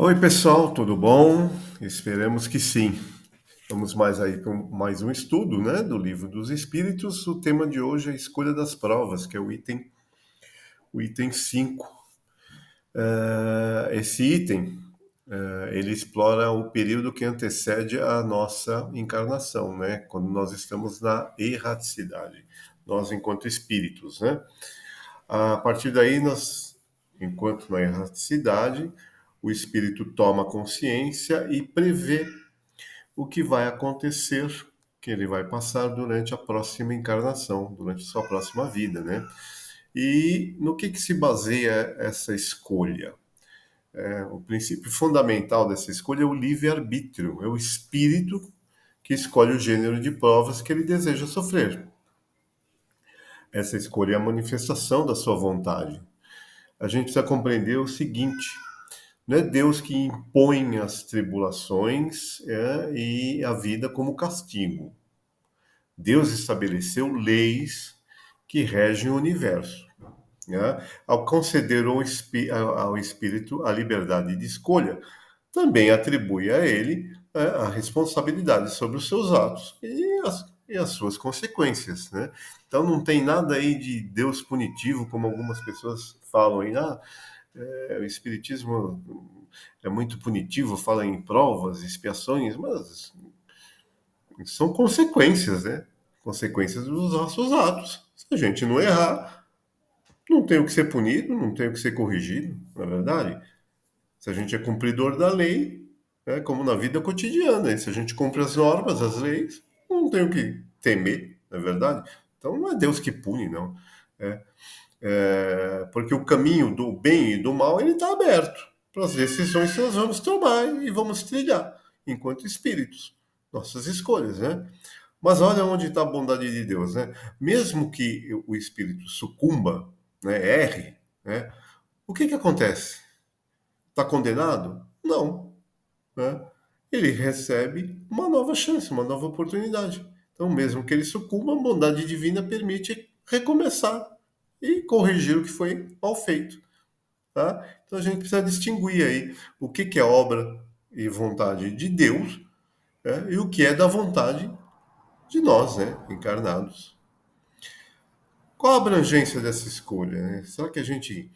Oi, pessoal, tudo bom? Esperamos que sim. Vamos mais aí para mais um estudo, né, do Livro dos Espíritos. O tema de hoje é a escolha das provas, que é o item 5. Esse item, ele explora o período que antecede a nossa encarnação, né, quando nós estamos na erraticidade, nós enquanto espíritos, né? A partir daí, enquanto na erraticidade, o espírito toma consciência e prevê o que vai acontecer, que ele vai passar durante a próxima encarnação, durante a sua próxima vida, né? E no que se baseia essa escolha? O princípio fundamental dessa escolha é o livre-arbítrio, é o espírito que escolhe o gênero de provas que ele deseja sofrer. Essa escolha é a manifestação da sua vontade. A gente precisa compreender o seguinte: não é Deus que impõe as tribulações e a vida como castigo. Deus estabeleceu leis que regem o universo, né? Ao conceder ao espírito a liberdade de escolha, também atribui a ele a responsabilidade sobre os seus atos e as suas consequências, né? Então não tem nada aí de Deus punitivo, como algumas pessoas falam aí. O espiritismo é muito punitivo, fala em provas, expiações, mas são consequências, né? Consequências dos nossos atos. Se a gente não errar, não tem o que ser punido, não tem o que ser corrigido, não é verdade? Se a gente é cumpridor da lei, é como na vida cotidiana, se a gente cumpre as normas, as leis, não tem o que temer, não é verdade? Então não é Deus que pune, não. É, porque o caminho do bem e do mal ele está aberto para as decisões que nós vamos tomar e vamos trilhar enquanto espíritos, nossas escolhas, né? Mas olha onde está a bondade de Deus, né? Mesmo que o espírito sucumba, né, erre, né? O que acontece? Está condenado? Não, né? Ele recebe uma nova chance, uma nova oportunidade. Então, mesmo que ele sucumba, a bondade divina permite recomeçar e corrigir o que foi mal feito, tá? Então a gente precisa distinguir aí o que é obra e vontade de Deus, né, e o que é da vontade de nós, né, encarnados. Qual a abrangência dessa escolha, né? Será que a gente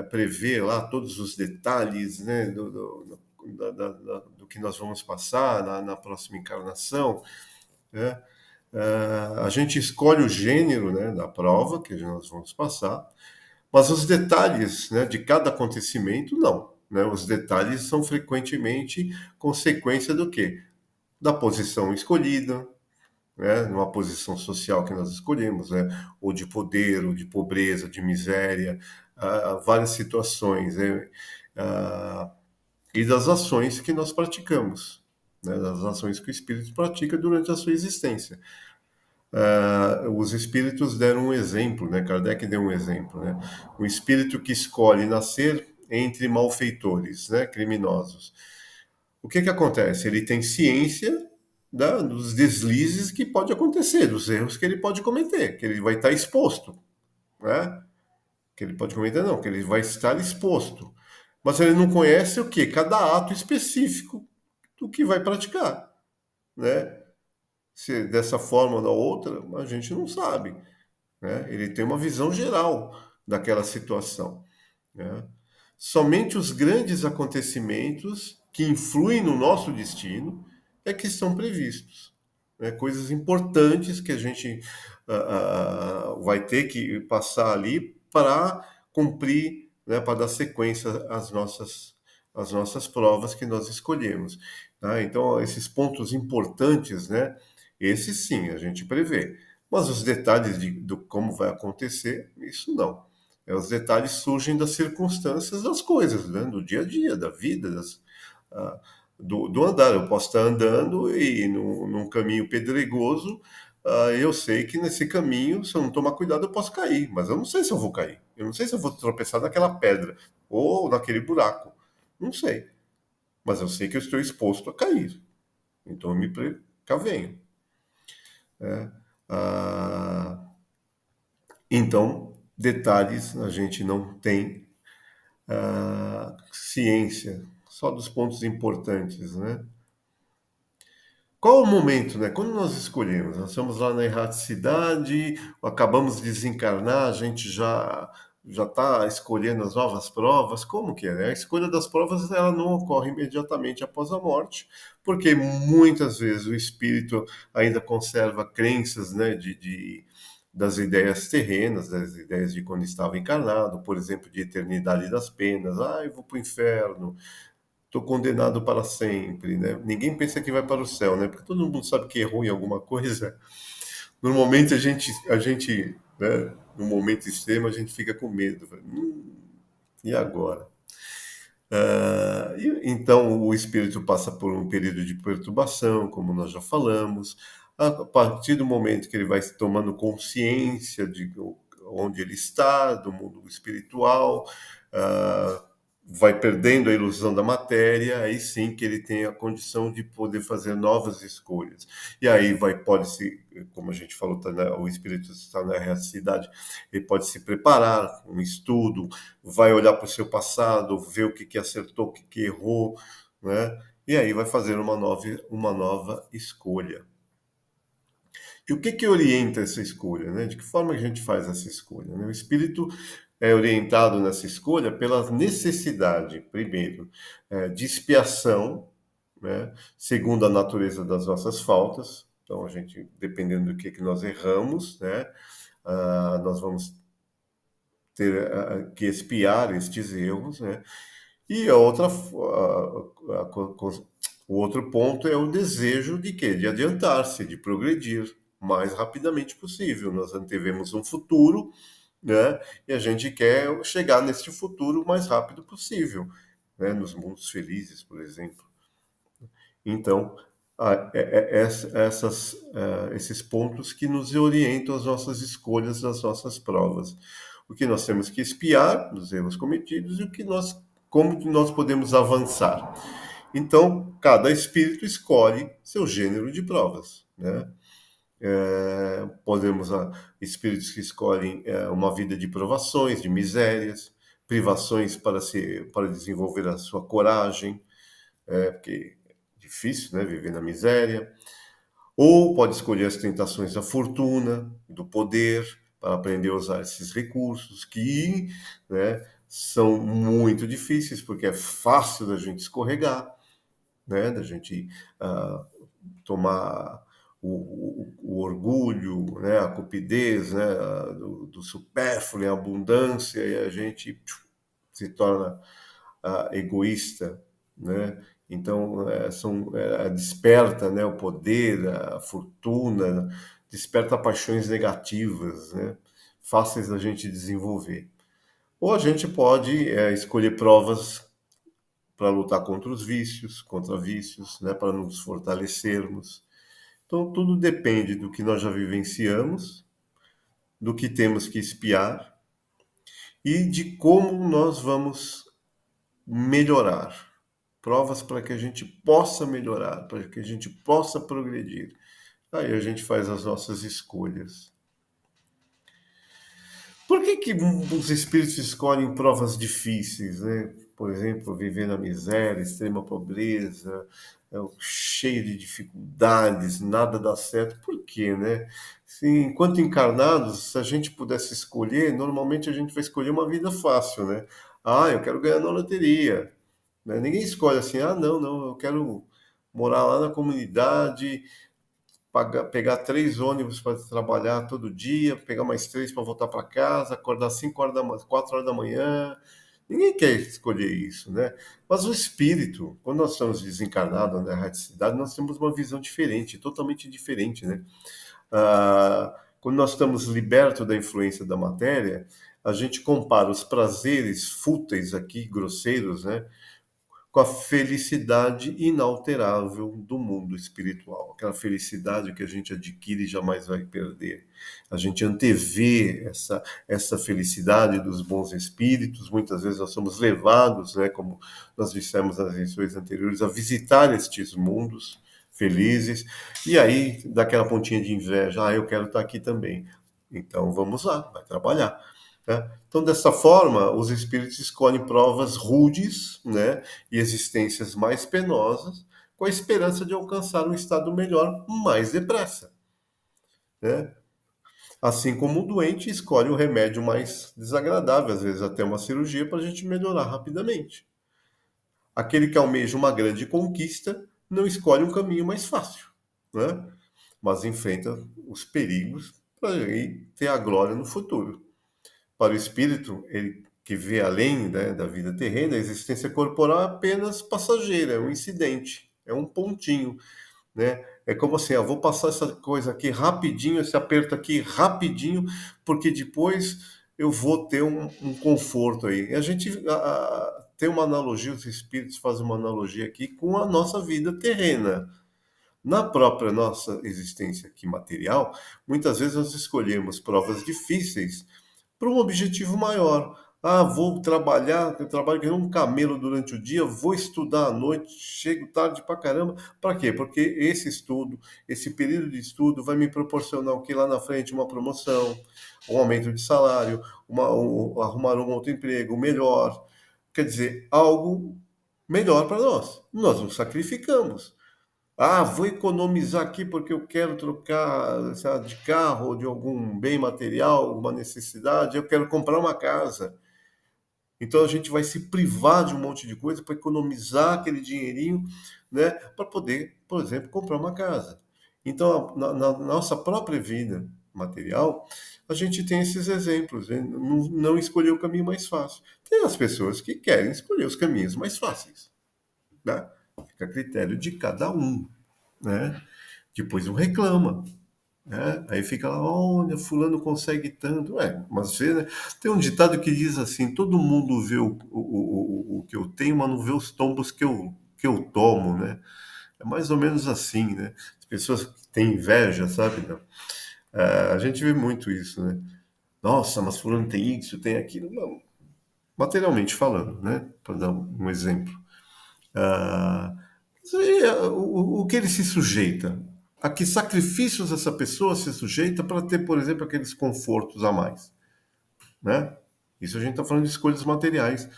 prevê lá todos os detalhes, né, do que nós vamos passar na próxima encarnação, né? A gente escolhe o gênero, né, da prova que nós vamos passar, mas os detalhes, né, de cada acontecimento, não. Né? Os detalhes são frequentemente consequência do quê? Da posição escolhida, né, numa posição social que nós escolhemos, né, ou de poder, ou de pobreza, de miséria, várias situações, né, ah, e das ações que nós praticamos, né, das ações que o espírito pratica durante a sua existência. Os espíritos deram um exemplo, né, Kardec deu um exemplo, né, o espírito que escolhe nascer entre malfeitores, né, criminosos. O que acontece? Ele tem ciência dos deslizes que pode acontecer, dos erros que ele pode cometer, que ele vai estar exposto, né? Que ele pode cometer, não, que ele vai estar exposto. Mas ele não conhece o que? Cada ato específico do que vai praticar, né? Se dessa forma ou da outra, a gente não sabe, né? Ele tem uma visão geral daquela situação, né? Somente os grandes acontecimentos que influem no nosso destino é que estão previstos. Né? Coisas importantes que a gente vai ter que passar ali para cumprir, né, para dar sequência às nossas provas que nós escolhemos. Tá? Então, esses pontos importantes, né, esses sim a gente prevê. Mas os detalhes do como vai acontecer, isso não. Os detalhes surgem das circunstâncias das coisas, né? Do dia a dia, da vida, ah, do andar. Eu posso estar andando e num caminho pedregoso, eu sei que nesse caminho, se eu não tomar cuidado, eu posso cair, mas eu não sei se eu vou cair. Eu não sei se eu vou tropeçar naquela pedra ou naquele buraco. Não sei. Mas eu sei que eu estou exposto a cair. Então eu me precavenho. Né? Ah, então, detalhes a gente não tem ciência, só dos pontos importantes, né? Qual o momento, né? Quando nós escolhemos? Nós estamos lá na erraticidade, acabamos de desencarnar, a gente já está escolhendo as novas provas. Como que é, né? A escolha das provas ela não ocorre imediatamente após a morte, porque muitas vezes o espírito ainda conserva crenças, né, das ideias terrenas, das ideias de quando estava encarnado, por exemplo, de eternidade das penas. Ah, eu vou para o inferno, estou condenado para sempre, né? Ninguém pensa que vai para o céu, né? Porque todo mundo sabe que errou em alguma coisa. Normalmente né, no momento extremo, a gente fica com medo. E agora? Então, o espírito passa por um período de perturbação, como nós já falamos. A partir do momento que ele vai tomando consciência de onde ele está, do mundo espiritual, ah, vai perdendo a ilusão da matéria, aí sim que ele tem a condição de poder fazer novas escolhas. E aí pode se, como a gente falou, o espírito está na erraticidade, ele pode se preparar, um estudo, vai olhar para o seu passado, ver o que acertou, o que errou, né? E aí vai fazer uma nova escolha. E o que orienta essa escolha, né? De que forma a gente faz essa escolha, né? O espírito é orientado nessa escolha pela necessidade, primeiro, de expiação, né? Segundo a natureza das nossas faltas. Então, a gente, dependendo do que nós erramos, né? Nós vamos ter que expiar estes erros, né? E o outro ponto é o desejo de quê? De adiantar-se, de progredir o mais rapidamente possível. Nós antevemos um futuro, né? E a gente quer chegar nesse futuro o mais rápido possível, né? Nos mundos felizes, por exemplo. Então, esses pontos que nos orientam as nossas escolhas, as nossas provas. O que nós temos que espiar dos erros cometidos e como nós podemos avançar. Então, cada espírito escolhe seu gênero de provas, né? Podemos espíritos que escolhem uma vida de provações, de misérias, privações para desenvolver a sua coragem, porque é difícil, né, viver na miséria. Ou pode escolher as tentações da fortuna, do poder, para aprender a usar esses recursos que, né, são muito difíceis, porque é fácil da gente escorregar, né, da gente tomar o orgulho, né, a cupidez, né, do supérfluo e a abundância, e a gente se torna egoísta, né? Então, desperta, né, o poder, a fortuna, desperta paixões negativas, né, fáceis da gente desenvolver. Ou a gente pode escolher provas para lutar contra vícios, né, para nos fortalecermos. Então, tudo depende do que nós já vivenciamos, do que temos que espiar e de como nós vamos melhorar. Provas para que a gente possa melhorar, para que a gente possa progredir. Aí a gente faz as nossas escolhas. Por que os espíritos escolhem provas difíceis, né? Por exemplo, viver na miséria, extrema pobreza, cheio de dificuldades, nada dá certo. Por quê, né? Se, enquanto encarnados, se a gente pudesse escolher, normalmente a gente vai escolher uma vida fácil, né? Ah, eu quero ganhar na loteria, né? Ninguém escolhe assim, ah, não, eu quero morar lá na comunidade, pegar 3 ônibus para trabalhar todo dia, pegar mais 3 para voltar para casa, acordar 5 horas 4 horas da manhã. Ninguém quer escolher isso, né? Mas o espírito, quando nós estamos desencarnados na erraticidade, nós temos uma visão diferente, totalmente diferente, né? Quando nós estamos libertos da influência da matéria, a gente compara os prazeres fúteis aqui, grosseiros, né? Com a felicidade inalterável do mundo espiritual, aquela felicidade que a gente adquire e jamais vai perder. A gente antevê essa felicidade dos bons espíritos, muitas vezes nós somos levados, né, como nós dissemos nas lições anteriores, a visitar estes mundos felizes, e aí dá aquela pontinha de inveja, eu quero estar aqui também. Então vamos lá, vai trabalhar. né? Então, dessa forma, os espíritos escolhem provas rudes, né, e existências mais penosas, com a esperança de alcançar um estado melhor mais depressa, né? Assim como o doente escolhe o remédio mais desagradável, às vezes até uma cirurgia, para a gente melhorar rapidamente. Aquele que almeja uma grande conquista não escolhe um caminho mais fácil, né? Mas enfrenta os perigos para ter a glória no futuro. Para o espírito, ele que vê além, né, da vida terrena, a existência corporal é apenas passageira, é um incidente, é um pontinho, né? É como assim, vou passar essa coisa aqui rapidinho, esse aperto aqui rapidinho, porque depois eu vou ter um conforto aí. E a gente tem uma analogia, os espíritos fazem uma analogia aqui com a nossa vida terrena. Na própria nossa existência aqui material, muitas vezes nós escolhemos provas difíceis para um objetivo maior. Vou trabalhar, eu trabalho que nem um camelo durante o dia, vou estudar à noite, chego tarde pra caramba. Para quê? Porque esse estudo, esse período de estudo vai me proporcionar o que lá na frente? Uma promoção, um aumento de salário, arrumar um outro emprego melhor. Quer dizer, algo melhor para nós. Nós nos sacrificamos. Vou economizar aqui porque eu quero trocar, sei lá, de carro ou de algum bem material, alguma necessidade, eu quero comprar uma casa. Então a gente vai se privar de um monte de coisa para economizar aquele dinheirinho, né, para poder, por exemplo, comprar uma casa. Então, na nossa própria vida material, a gente tem esses exemplos, né? Não escolher o caminho mais fácil. Tem as pessoas que querem escolher os caminhos mais fáceis, né? Fica a critério de cada um, né? Depois não reclama, né? Aí fica lá, olha, fulano consegue tanto. Mas vê, né? Tem um ditado que diz assim, todo mundo vê o que eu tenho, mas não vê os tombos que eu tomo, né? É mais ou menos assim, né? As pessoas que têm inveja, sabe? Né? A gente vê muito isso, né? Nossa, mas fulano tem isso, tem aquilo. Não, materialmente falando, né? Para dar um exemplo. Ah, o que ele se sujeita? A que sacrifícios essa pessoa se sujeita para ter, por exemplo, aqueles confortos a mais, né? Isso a gente está falando de escolhas materiais,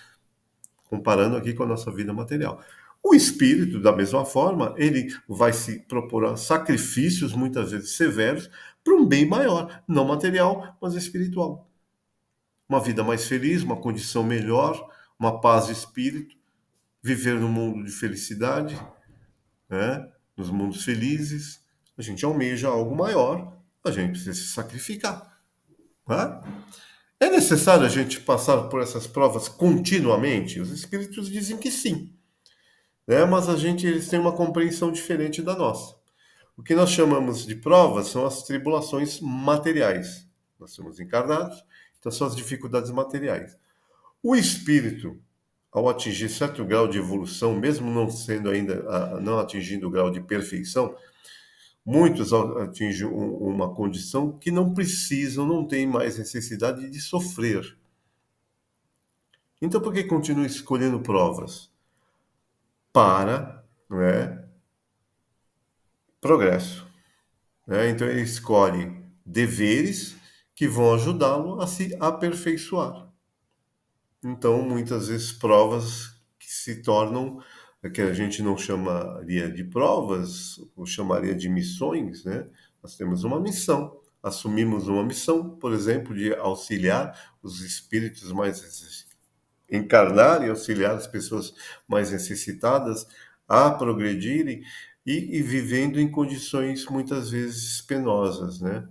comparando aqui com a nossa vida material. O espírito, da mesma forma, ele vai se propor sacrifícios, muitas vezes severos, para um bem maior, não material, mas espiritual. Uma vida mais feliz, uma condição melhor, uma paz de espírito, viver num mundo de felicidade, né? Nos mundos felizes, a gente almeja algo maior, a gente precisa se sacrificar, né? É necessário a gente passar por essas provas continuamente? Os espíritos dizem que sim, né? Mas eles têm uma compreensão diferente da nossa. O que nós chamamos de provas são as tribulações materiais. Nós somos encarnados, então são as dificuldades materiais. O espírito, ao atingir certo grau de evolução, mesmo não sendo ainda, não atingindo o grau de perfeição, muitos atingem uma condição que não precisam, não têm mais necessidade de sofrer. Então, por que continua escolhendo provas? Para, não é, progresso, né? Então, ele escolhe deveres que vão ajudá-lo a se aperfeiçoar. Então, muitas vezes, provas que se tornam, que a gente não chamaria de provas, ou chamaria de missões, né? Nós temos uma missão, assumimos uma missão, por exemplo, de auxiliar os espíritos encarnar e auxiliar as pessoas mais necessitadas a progredirem e vivendo em condições muitas vezes penosas, né?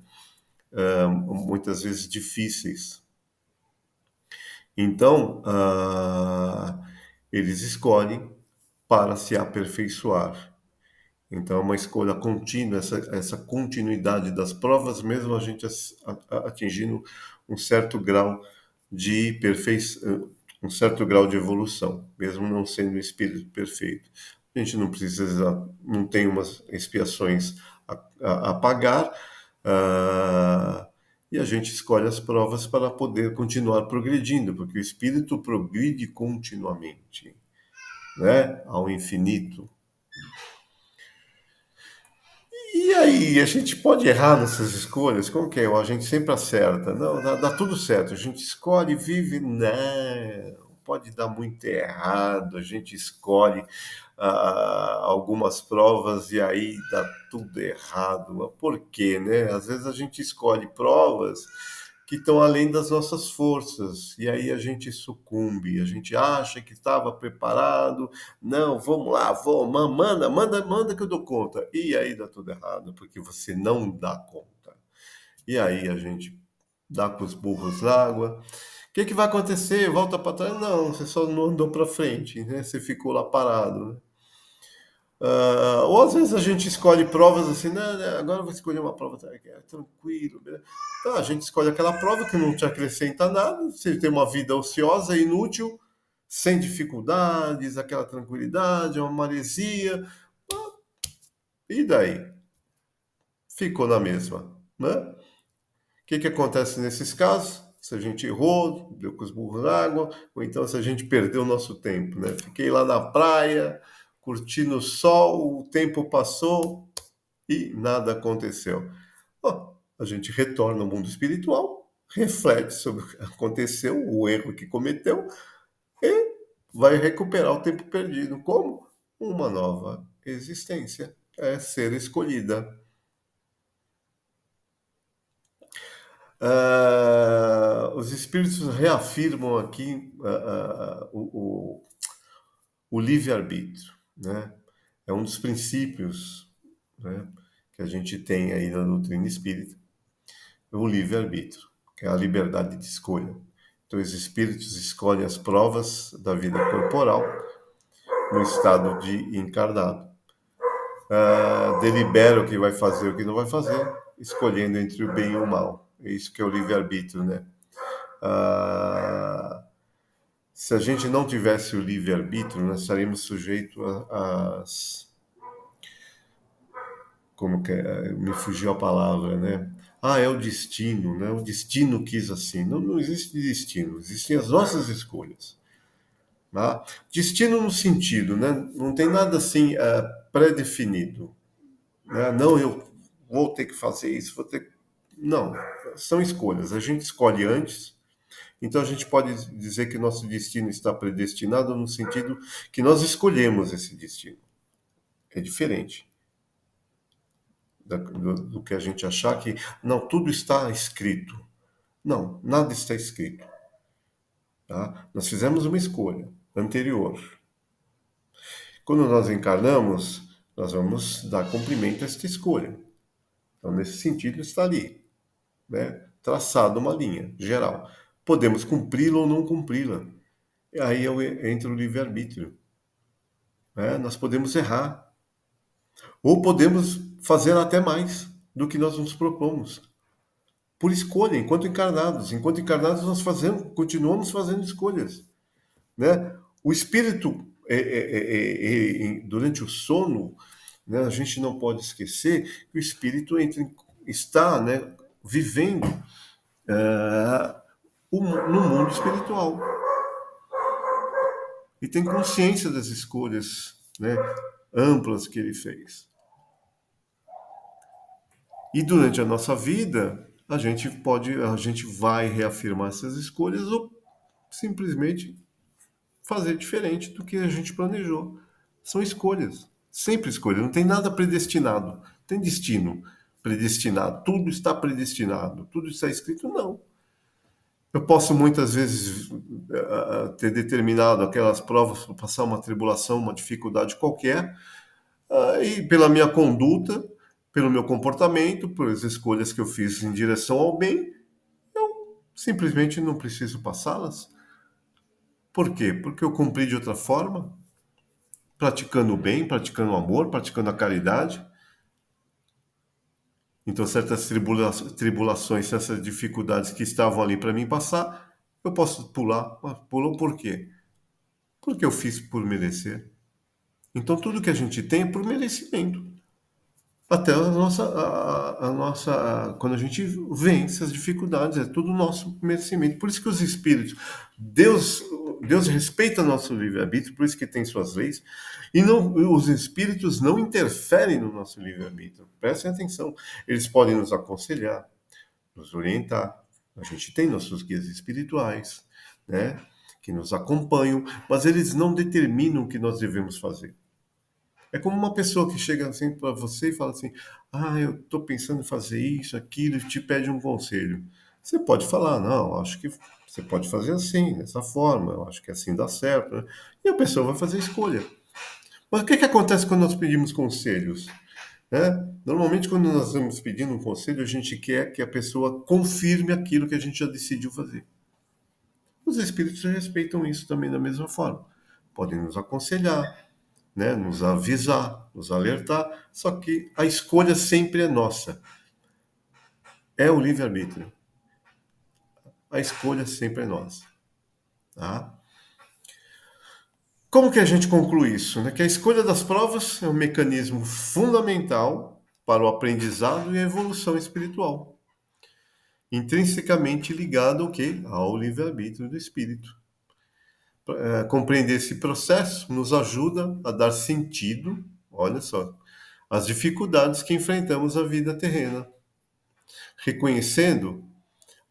Muitas vezes difíceis. Então, eles escolhem para se aperfeiçoar. Então, é uma escolha contínua, essa continuidade das provas, mesmo a gente atingindo um certo grau de perfeição, um certo grau de evolução, mesmo não sendo um espírito perfeito. A gente não precisa, não tem umas expiações a pagar, e a gente escolhe as provas para poder continuar progredindo, porque o espírito progride continuamente, né, ao infinito. E aí, a gente pode errar nessas escolhas? Como que é? A gente sempre acerta. Não, dá tudo certo. A gente escolhe, vive. Não, pode dar muito errado. A gente escolhe algumas provas e aí dá tudo errado. Mas por quê, né? Às vezes a gente escolhe provas que estão além das nossas forças, e aí a gente sucumbe, a gente acha que estava preparado, não, vamos lá, manda que eu dou conta. E aí dá tudo errado, porque você não dá conta. E aí a gente dá com os burros na água. O que vai acontecer? Volta para trás? Não, você só não andou para frente, né? Você ficou lá parado, né? Ou às vezes a gente escolhe provas assim, não, né, agora eu vou escolher uma prova que é tranquilo. Beleza? Então a gente escolhe aquela prova que não te acrescenta nada, você tem uma vida ociosa, inútil, sem dificuldades, aquela tranquilidade, uma maresia, e daí? Ficou na mesma, né? O que acontece nesses casos? Se a gente errou, deu com os burros na água, ou então se a gente perdeu o nosso tempo, né? Fiquei lá na praia, curtindo o sol, o tempo passou e nada aconteceu. A gente retorna ao mundo espiritual, reflete sobre o que aconteceu, o erro que cometeu, e vai recuperar o tempo perdido. Como? Uma nova existência. É ser escolhida. Os espíritos reafirmam aqui o livre-arbítrio, né? É um dos princípios, né, que a gente tem aí na doutrina espírita, o livre-arbítrio, que é a liberdade de escolha. Então, os espíritos escolhem as provas da vida corporal no estado de encarnado. Delibera o que vai fazer e o que não vai fazer, escolhendo entre o bem e o mal. É isso que é o livre-arbítrio, né? Se a gente não tivesse o livre-arbítrio, nós estaríamos sujeitos às. Como que é? Me fugiu a palavra, né? É o destino, né? O destino quis assim. Não, não existe destino, existem as nossas escolhas. Tá? Destino no sentido, né? Não tem nada assim pré-definido. Né? Não, eu vou ter que fazer isso, vou ter. Não, são escolhas. A gente escolhe antes. Então a gente pode dizer que nosso destino está predestinado no sentido que nós escolhemos esse destino. É diferente do que a gente achar que não, tudo está escrito. Não, nada está escrito. Tá? Nós fizemos uma escolha anterior. Quando nós encarnamos, nós vamos dar cumprimento a esta escolha. Então, nesse sentido, está ali, né? Traçado uma linha geral. Podemos cumpri-la ou não cumpri-la. E aí entra o livre-arbítrio. Né? Nós podemos errar. Ou podemos fazer até mais do que nós nos propomos. Por escolha, enquanto encarnados. Enquanto encarnados, nós continuamos fazendo escolhas. Né? O espírito, durante o sono, né, a gente não pode esquecer que o espírito está, né, vivendo no mundo espiritual. E tem consciência das escolhas, né, amplas que ele fez. E durante a nossa vida, a gente vai reafirmar essas escolhas ou simplesmente fazer diferente do que a gente planejou. São escolhas, sempre escolhas, não tem nada predestinado, tem destino predestinado, tudo está predestinado, tudo está escrito, não. Eu posso muitas vezes ter determinado aquelas provas para passar uma tribulação, uma dificuldade qualquer, e pela minha conduta, pelo meu comportamento, pelas escolhas que eu fiz em direção ao bem, eu simplesmente não preciso passá-las. Por quê? Porque eu cumpri de outra forma, praticando o bem, praticando o amor, praticando a caridade. Então, certas tribulações, essas dificuldades que estavam ali para mim passar, eu posso pular. Mas pulo por quê? Porque eu fiz por merecer. Então, tudo que a gente tem é por merecimento. Até quando a gente vence as dificuldades, é tudo nosso merecimento. Por isso que os espíritos, Deus Deus respeita nosso livre-arbítrio, por isso que tem suas leis, e não, os espíritos não interferem no nosso livre-arbítrio. Prestem atenção. Eles podem nos aconselhar, nos orientar. A gente tem nossos guias espirituais, né, que nos acompanham, mas eles não determinam o que nós devemos fazer. É como uma pessoa que chega assim para você e fala assim: "Ah, eu estou pensando em fazer isso, aquilo", e te pede um conselho. Você pode falar: "Não, acho que você pode fazer assim, dessa forma, eu acho que assim dá certo", né? E a pessoa vai fazer a escolha. Mas o que que acontece quando nós pedimos conselhos, né? Normalmente, quando nós estamos pedindo um conselho, a gente quer que a pessoa confirme aquilo que a gente já decidiu fazer. Os espíritos respeitam isso também da mesma forma. Podem nos aconselhar, né, nos avisar, nos alertar, só que a escolha sempre é nossa. É o livre-arbítrio. A escolha sempre é nossa. Tá? Como que a gente conclui isso? Né? Que a escolha das provas é um mecanismo fundamental para o aprendizado e a evolução espiritual, intrinsecamente ligado ao quê? Ao livre-arbítrio do espírito. Compreender esse processo nos ajuda a dar sentido, olha só, às dificuldades que enfrentamos na vida terrena, reconhecendo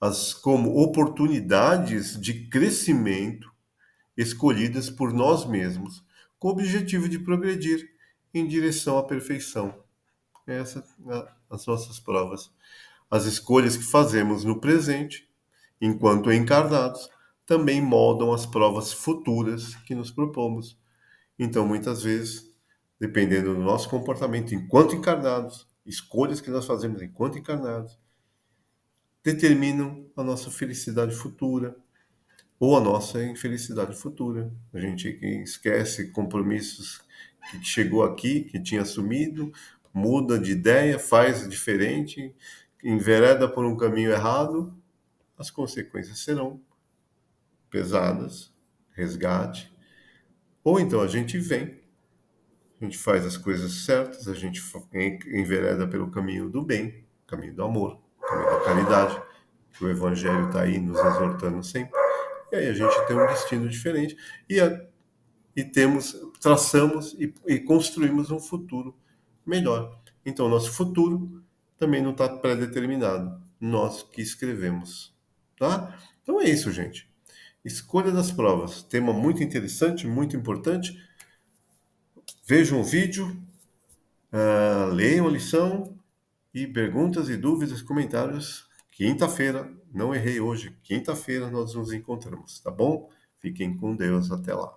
as como oportunidades de crescimento escolhidas por nós mesmos, com o objetivo de progredir em direção à perfeição. Essas são as nossas provas. As escolhas que fazemos no presente, enquanto encarnados, também moldam as provas futuras que nos propomos. Então, muitas vezes, dependendo do nosso comportamento enquanto encarnados, escolhas que nós fazemos enquanto encarnados, determinam a nossa felicidade futura ou a nossa infelicidade futura. A gente esquece compromissos que chegou aqui, que tinha assumido, muda de ideia, faz diferente, envereda por um caminho errado, as consequências serão pesadas, resgate. Ou então a gente vem, a gente faz as coisas certas, a gente envereda pelo caminho do bem, caminho do amor, caminho da caridade, que o Evangelho está aí nos exortando sempre. E aí a gente tem um destino diferente e traçamos e construímos um futuro melhor. Então, nosso futuro também não está pré-determinado. Nós que escrevemos. Tá? Então é isso, gente. Escolha das provas. Tema muito interessante, muito importante. Vejam o vídeo, leiam a lição e perguntas e dúvidas, comentários. Quinta-feira, não errei hoje, quinta-feira nós nos encontramos, tá bom? Fiquem com Deus, até lá.